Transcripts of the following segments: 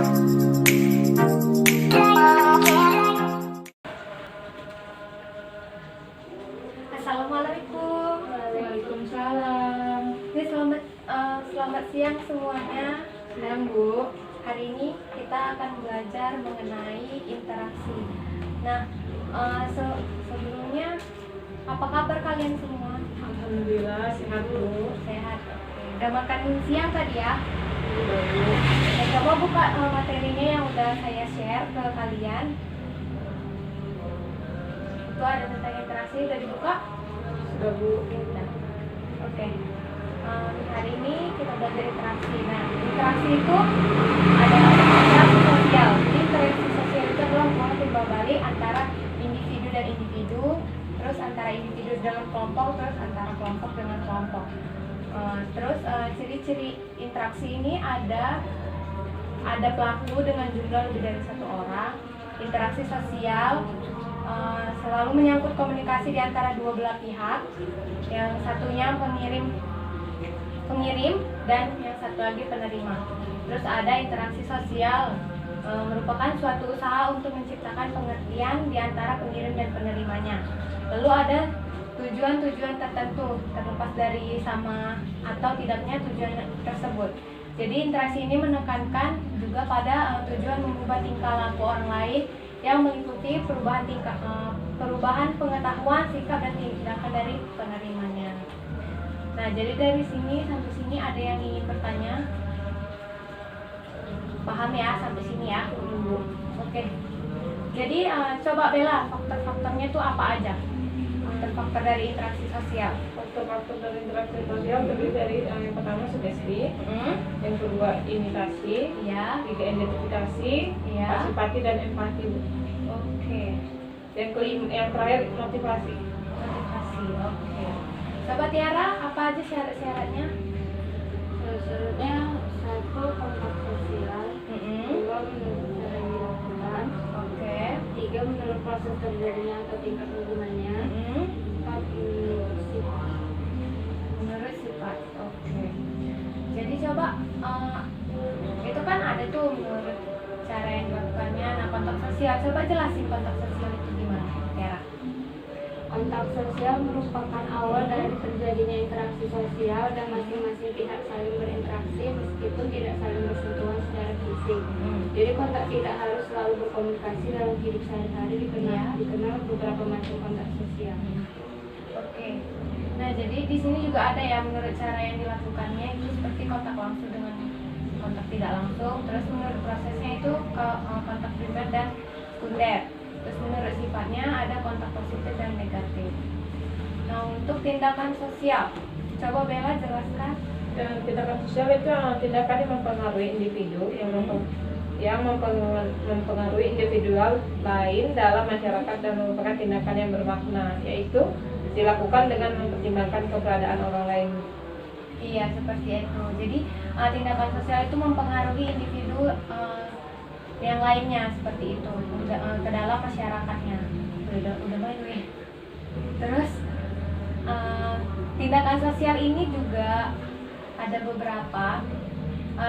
Assalamualaikum. Waalaikumsalam. Ini selamat siang semuanya. Siang, Bu. Hari ini kita akan belajar mengenai interaksi. Nah, sebelumnya apa kabar kalian semua? Alhamdulillah sehat, Bu. Sehat. Udah makan siang tadi ya? Bu. Coba buka materinya yang udah saya share ke kalian. Itu ada tentang interaksi, udah dibuka? Sudah, Bu. Udah. Oke. Hari ini kita belajar interaksi. Nah, interaksi itu adalah interaksi sosial. Jadi interaksi sosial itu adalah hubungan timbal balik antara individu dan individu, terus antara individu dengan kelompok, terus antara kelompok dengan kelompok. Ciri-ciri interaksi ini ada pelaku dengan jumlah lebih dari satu orang. Interaksi sosial selalu menyangkut komunikasi di antara dua belah pihak. Yang satunya pengirim dan yang satu lagi penerima. Terus ada interaksi sosial merupakan suatu usaha untuk menciptakan pengertian di antara pengirim dan penerimanya. Lalu ada tujuan-tujuan tertentu terlepas dari sama atau tidaknya tujuan tersebut. Jadi interaksi ini menekankan juga pada tujuan mengubah tingkah laku orang lain yang meliputi perubahan pengetahuan, sikap dan tindakan dari penerimanya. Nah, jadi dari sini sampai sini ada yang ingin bertanya? Paham ya sampai sini ya? Oke. Jadi coba Bella, faktor-faktornya itu apa aja? Faktor-faktor dari interaksi sosial. Faktor-faktor dari interaksi sosial terdiri dari yang pertama sugesti, yang kedua imitasi, Ya. tiga identifikasi, Ya. pasifati dan empati, Bu. Oke. Yang terakhir motivasi. Motivasi. Oke. Coba Tiara, apa aja syarat-syaratnya? Syaratnya satu kontak sosial, dua menurut cara yang dilakukan, Oke. tiga menurut proses terjadinya atau tingkat hubungannya, empat menurut sifat. Menurut sifat. Oke. Jadi coba itu kan ada tuh menurut cara yang dilakukannya. Nah, kontak sosial. Coba jelasin kontak sosial itu gimana, Tiara? Kontak sosial merupakan awal dari terjadinya interaksi sosial dan masing-masing pihak saling berinteraksi meskipun tidak saling bersentuhan secara fisik. Jadi kontak tidak harus selalu berkomunikasi dalam hidup sehari-hari, dikenal beberapa macam kontak sosial. Oke. Nah, jadi di sini juga ada ya menurut cara yang dilakukannya itu seperti kontak langsung dengan kontak tidak langsung. Terus menurut prosesnya itu kontak primer dan sekunder. Terus menurut sifatnya ada kontak positif dan negatif. Nah, untuk tindakan sosial, coba Bella jelaskan. Dan tindakan sosial itu tindakan yang mempengaruhi individu, yang mempengaruhi individual lain dalam masyarakat dan merupakan tindakan yang bermakna, yaitu dilakukan dengan mempertimbangkan keberadaan orang lain. Iya, seperti itu. Jadi tindakan sosial itu mempengaruhi individu yang lainnya seperti itu ke dalam masyarakatnya. Udah by the way. Terus tindakan sosial ini juga ada beberapa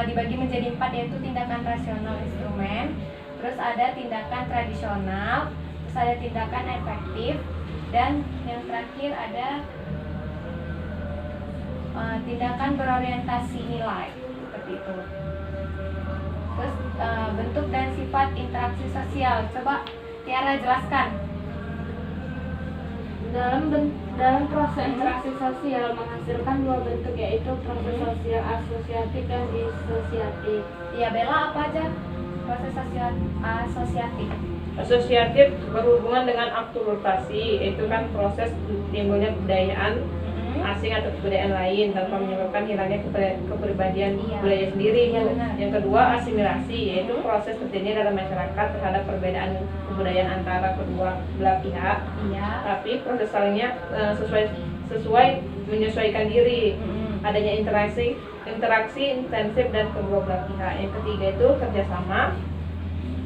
dibagi menjadi 4, yaitu tindakan rasional instrumen, terus ada tindakan tradisional, terus ada tindakan efektif, dan yang terakhir ada tindakan berorientasi nilai seperti itu. Terus bentuk dan sifat interaksi sosial, coba Tiara jelaskan. Dalam proses interaksi sosial menghasilkan dua bentuk, yaitu proses sosial asosiatif dan disosiatif. Ya Bella, apa aja proses sosial asosiatif? Asosiatif berhubungan dengan akulturasi, yaitu kan proses timbulnya kebudayaan asing atau kebudayaan lain tanpa menyebabkan hilangnya kepribadian budaya sendiri. Yang kedua asimilasi, yaitu proses terjadinya dalam masyarakat terhadap perbedaan kebudayaan antara kedua belah pihak, tapi proses salingnya sesuai menyesuaikan diri. Adanya interaksi intensif dan kedua belah pihak. Yang ketiga itu kerjasama,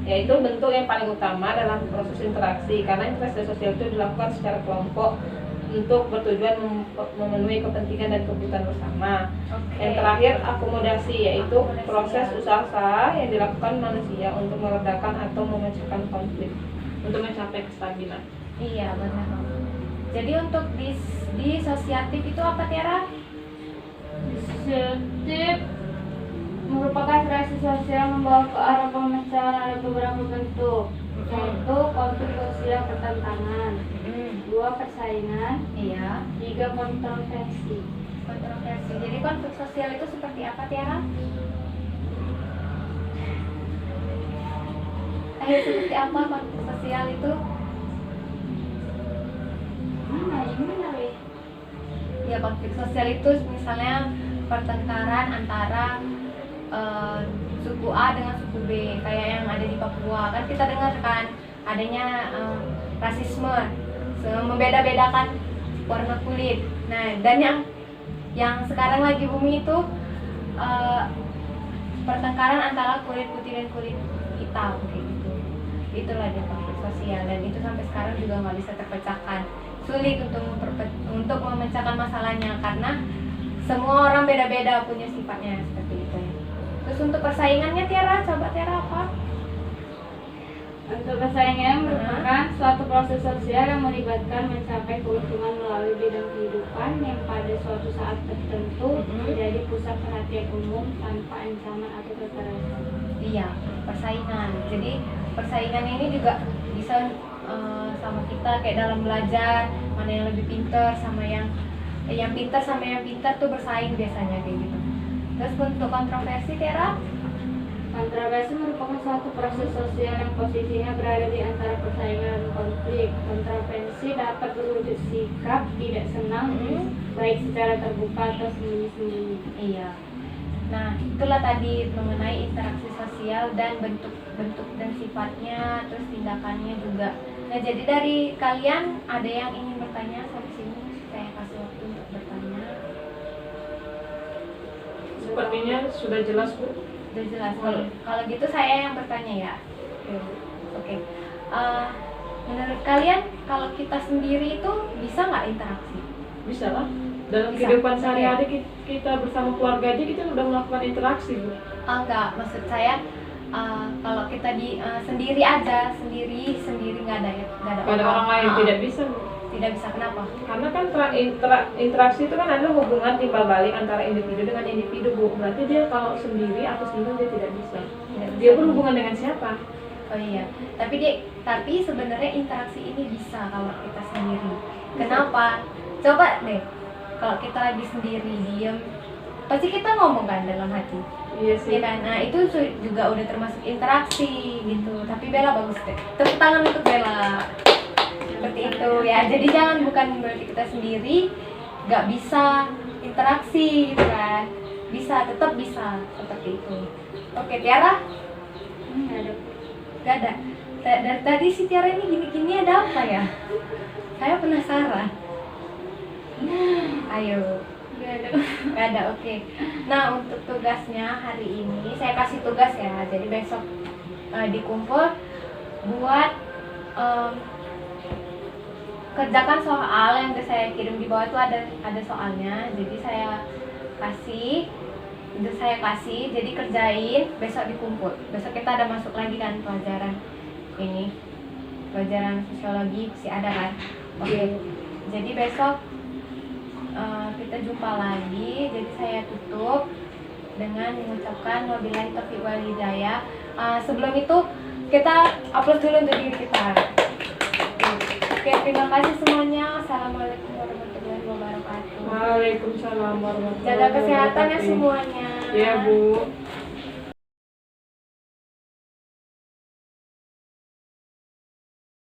yaitu bentuk yang paling utama dalam proses interaksi, karena interaksi sosial itu dilakukan secara kelompok untuk bertujuan memenuhi kepentingan dan kebutuhan bersama. Oke. Yang terakhir akomodasi, yaitu Akomodasi. proses usaha yang dilakukan manusia untuk meredakan atau memecahkan konflik untuk mencapai kestabilan. Iya benar. Jadi untuk disosiatif itu apa Tiara? Disosiatif merupakan reaksi sosial membawa ke arah pemecahan ada beberapa bentuk, yaitu konflik sosial pertentangan, 2 persaingan, Iya. 3 kontroversi. Kontroversi. Jadi konflik sosial itu seperti apa Tiara? Seperti apa konflik sosial itu? Mana weh? Ya konflik sosial itu misalnya pertengkaran antara suku A dengan suku B, kayak yang ada di Papua. Kan kita dengar kan adanya rasisme, membeda-bedakan warna kulit. Nah, dan yang sekarang lagi booming itu pertengkaran antara kulit putih dan kulit hitam kayak gitu. Itulah dia konflik sosial, dan itu sampai sekarang juga nggak bisa terpecahkan. Sulit untuk memecahkan masalahnya karena semua orang beda-beda punya sifatnya seperti itu. Terus untuk persaingannya Tiara, coba Tiara apa? Untuk persaingan merupakan suatu proses sosial yang melibatkan mencapai keuntungan melalui bidang kehidupan yang pada suatu saat tertentu menjadi pusat perhatian umum tanpa ancaman atau kekerasan. Iya, persaingan. Jadi persaingan ini juga bisa sama kita kayak dalam belajar, mana yang lebih pintar sama yang pintar sama yang pintar tuh bersaing biasanya kayak gitu. Terus untuk kontroversi Tiara? Kontroversi merupakan suatu proses sosial yang posisinya berada di antara persaingan dan konflik. Kontroversi dapat berwujud sikap tidak senang, baik secara terbuka atau sembunyi-sembunyi. Iya. Nah, itulah tadi mengenai interaksi sosial dan bentuk dan sifatnya, terus tindakannya juga. Nah, jadi dari kalian ada yang ingin bertanya sampai sini? Saya kasih waktu untuk bertanya. Sepertinya sudah jelas, Bu. Sudah jelas. Kalau gitu saya yang bertanya ya. Oke. Menurut kalian kalau kita sendiri itu bisa nggak interaksi? Bisa lah. Dalam Bisa. kehidupan sehari-hari kita bersama keluarga aja kita udah melakukan interaksi, Bu. Enggak, maksud saya kalau kita sendiri aja, sendiri nggak ada orang lain tidak bisa, Bu. Tidak bisa, kenapa? Karena kan interaksi itu kan adalah hubungan timbal balik antara individu dengan individu, Bu. Berarti dia kalau sendiri atau sendiri dia tidak bisa. Dia berhubungan dengan siapa? Oh iya, tapi sebenarnya interaksi ini bisa kalau kita sendiri. Kenapa? Coba deh, kalau kita lagi sendiri diem, pasti kita ngomong kan dalam hati. Iya sih. Ya kan? Nah itu juga udah termasuk interaksi gitu. Tapi Bella bagus deh. Tepuk tangan untuk Bella. Seperti itu ya. Jadi bukan berarti kita sendiri nggak bisa interaksi gitu kan. Bisa, tetap bisa seperti itu. Oke Tiara? Nggak ada. Dari tadi si Tiara ini gini-gini ada apa ya? Saya penasaran. Ayo. Nggak ada, oke. Nah untuk tugasnya hari ini saya kasih tugas ya. Jadi besok dikumpul buat kerjakan soal yang udah saya kirim di bawah itu ada soalnya. Jadi saya kasih, jadi kerjain, besok dikumpul. Besok kita ada masuk lagi kan pelajaran sosiologi masih ada kan. Oke. Jadi besok kita jumpa lagi. Jadi saya tutup dengan mengucapkan wabillahi taufiq wal hidayah. Sebelum itu kita upload dulu untuk diri kita. Oke, terima kasih semuanya. Assalamualaikum warahmatullahi wabarakatuh. Waalaikumsalam warahmatullahi wabarakatuh. Jaga kesehatan ya semuanya. Iya, Bu.